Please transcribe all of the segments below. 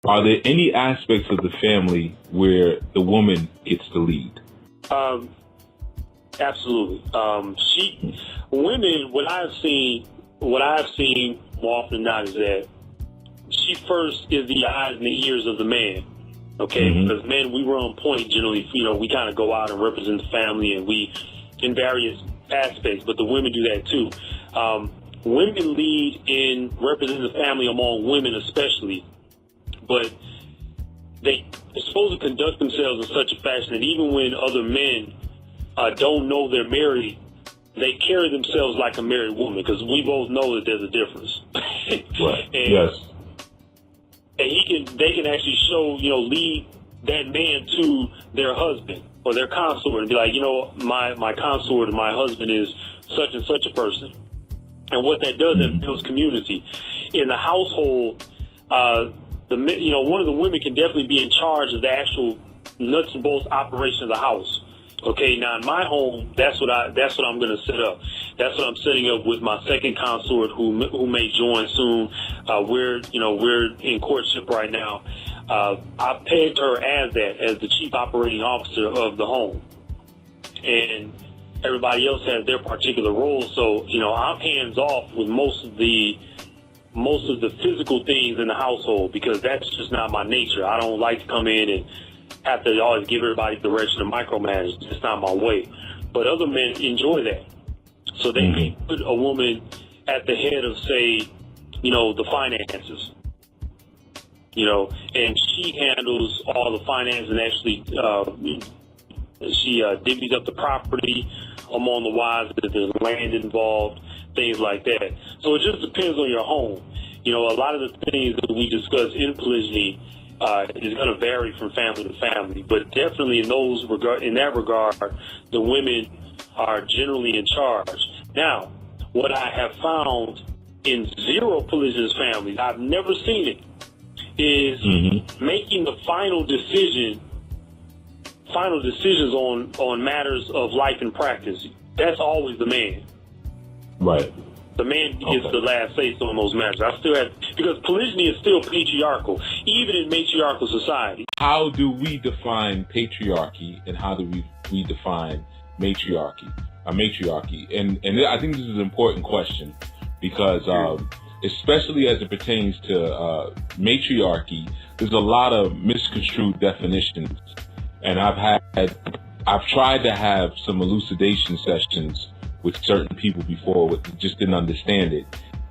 are there any aspects of the family where the woman gets the lead? Absolutely. Women, what I've seen more often than not is that she first is the eyes and the ears of the man. Okay, because men, we were on point generally. We kind of go out and represent the family, and we in various aspects. But the women do that too. Women lead in representing the family among women, especially. But they're supposed to conduct themselves in such a fashion that even when other men don't know they're married, they carry themselves like a married woman, because we both know that there's a difference. Right. Yes. And they can actually lead that man to their husband or their consort and be like, my consort, my husband is such and such a person. And what that does, it builds community. In the household, one of the women can definitely be in charge of the actual nuts and bolts operation of the house. Okay, now in my home, that's what I'm going to set up. That's what I'm setting up with my second consort, who may join soon. We're in courtship right now. I pegged her as the chief operating officer of the home, and everybody else has their particular role. So I'm hands off with most of the physical things in the household, because that's just not my nature. I don't like to come in and have to always give everybody direction and micromanage. It's not my way. But other men enjoy that. So they can put a woman at the head of, say, the finances. And she handles all the finance, and actually she divvies up the property among the wives if there's land involved, things like that. So it just depends on your home. A lot of the things that we discuss in polygyny is going to vary from family to family, but definitely in that regard, the women are generally in charge. Now, what I have found in zero polygynous families, I've never seen it, is making the final decisions on matters of life and practice. That's always the man. Right. The man gets the last say-so on those matters. Because polygyny is still patriarchal, even in matriarchal society. How do we define patriarchy, and how do we define matriarchy? And I think this is an important question, because especially as it pertains to matriarchy, there's a lot of misconstrued definitions, and I've tried to have some elucidation sessions with certain people before, just didn't understand it.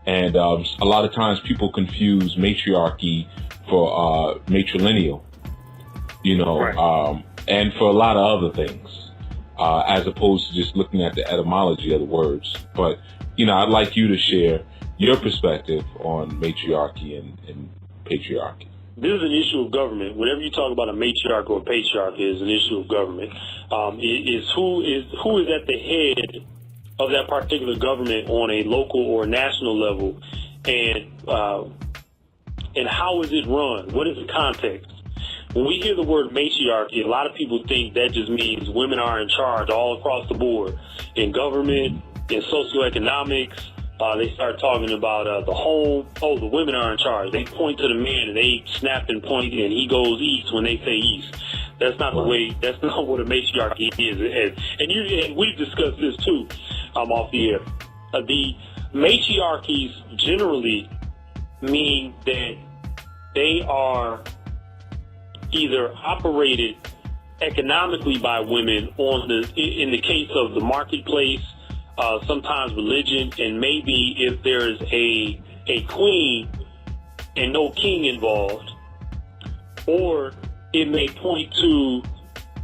And a lot of times people confuse matriarchy for matrilineal, right. And for a lot of other things, as opposed to just looking at the etymology of the words. But, I'd like you to share your perspective on matriarchy and patriarchy. This is an issue of government. Whenever you talk about a matriarch or a patriarch, it is an issue of government. Who is at the head of that particular government on a local or national level, and how is it run? What is the context? When we hear the word matriarchy, a lot of people think that just means women are in charge all across the board. In government, in socioeconomics, they start talking about the home. Oh, the women are in charge. They point to the man and they snap and point, and he goes east when they say east. That's not the way. That's not what a matriarchy is. And we've discussed this too, off the air. The matriarchies generally mean that they are either operated economically by women in the case of the marketplace, sometimes religion, and maybe if there's a queen and no king involved, or it may point to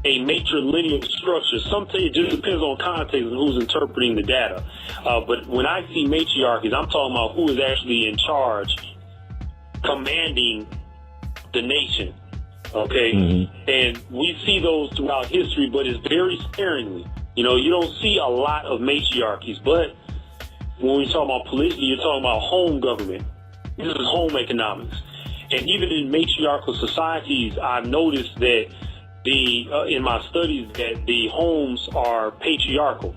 a matrilineal structure. Sometimes it just depends on context and who's interpreting the data. But when I see matriarchies, I'm talking about who is actually in charge, commanding the nation. Okay? And we see those throughout history, but it's very sparingly. You don't see a lot of matriarchies, but when we talk about polygyny, you're talking about home government. This is home economics. And even in matriarchal societies, I've noticed that in my studies that the homes are patriarchal.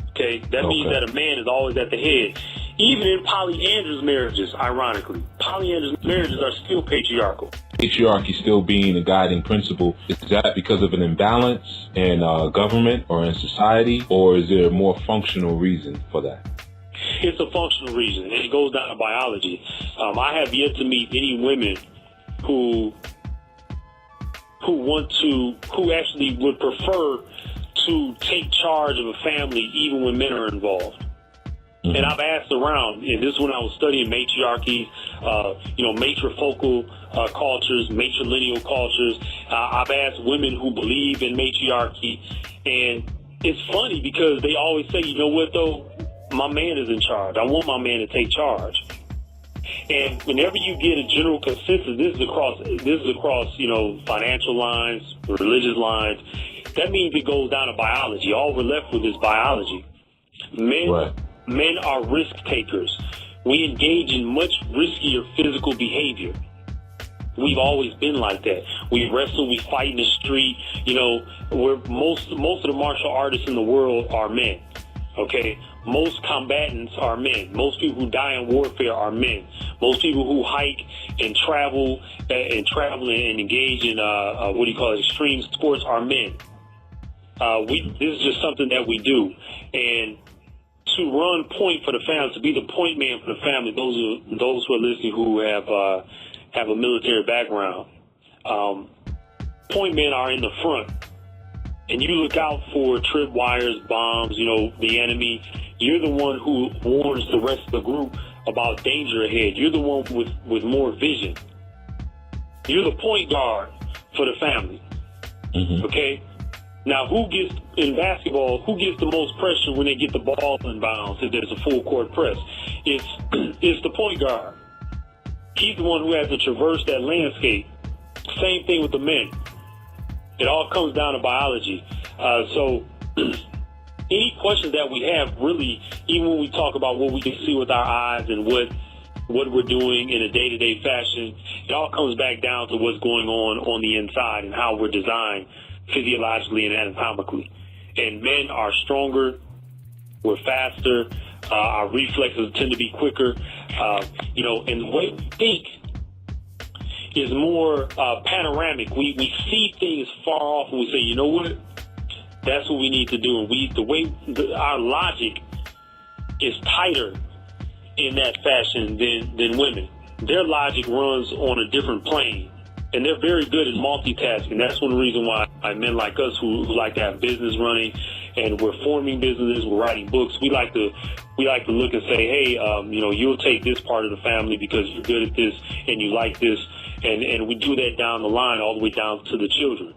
Okay? That means that a man is always at the head. Even in polyandrous marriages, ironically, polyandrous marriages are still patriarchal. patriarchy still being a guiding principle, is that because of an imbalance in government or in society, or is there a more functional reason for that? It's a functional reason, and it goes down to biology. I have yet to meet any women who actually would prefer to take charge of a family even when men are involved. Mm-hmm. And I've asked around, and this is when I was studying matriarchies, matrifocal cultures, matrilineal cultures. I've asked women who believe in matriarchy, and it's funny because they always say, you know what though, my man is in charge. I want my man to take charge. And whenever you get a general consensus, this is across, financial lines, religious lines, that means it goes down to biology. All we're left with is biology. Men are risk takers. We engage in much riskier physical behavior. We've always been like that. We wrestle, we fight in the street. Where most of the martial artists in the world are men. Okay? Most combatants are men. Most people who die in warfare are men. Most people who hike and travel and engage in extreme sports are men. This is just something that we do. And to run point for the family, to be the point man for the family, those who are listening who have a military background, point men are in the front. And you look out for tripwires, bombs, the enemy. You're the one who warns the rest of the group about danger ahead. You're the one with more vision. You're the point guard for the family. Mm-hmm. Okay? Now, in basketball, who gets the most pressure when they get the ball in bounds if there's a full court press? It's the point guard. He's the one who has to traverse that landscape. Same thing with the men. It all comes down to biology. So any questions that we have, really, even when we talk about what we can see with our eyes and what we're doing in a day-to-day fashion, it all comes back down to what's going on the inside and how we're designed physiologically and anatomically. And men are stronger, we're faster, our reflexes tend to be quicker, and the way we think is more panoramic. We see things far off and we say, you know what? That's what we need to do. And our logic is tighter in that fashion than women. Their logic runs on a different plane, and they're very good at multitasking. That's one reason why men like us who like to have business running, and we're forming businesses, we're writing books. We like to look and say, hey, you'll take this part of the family because you're good at this and you like this, and we do that down the line all the way down to the children.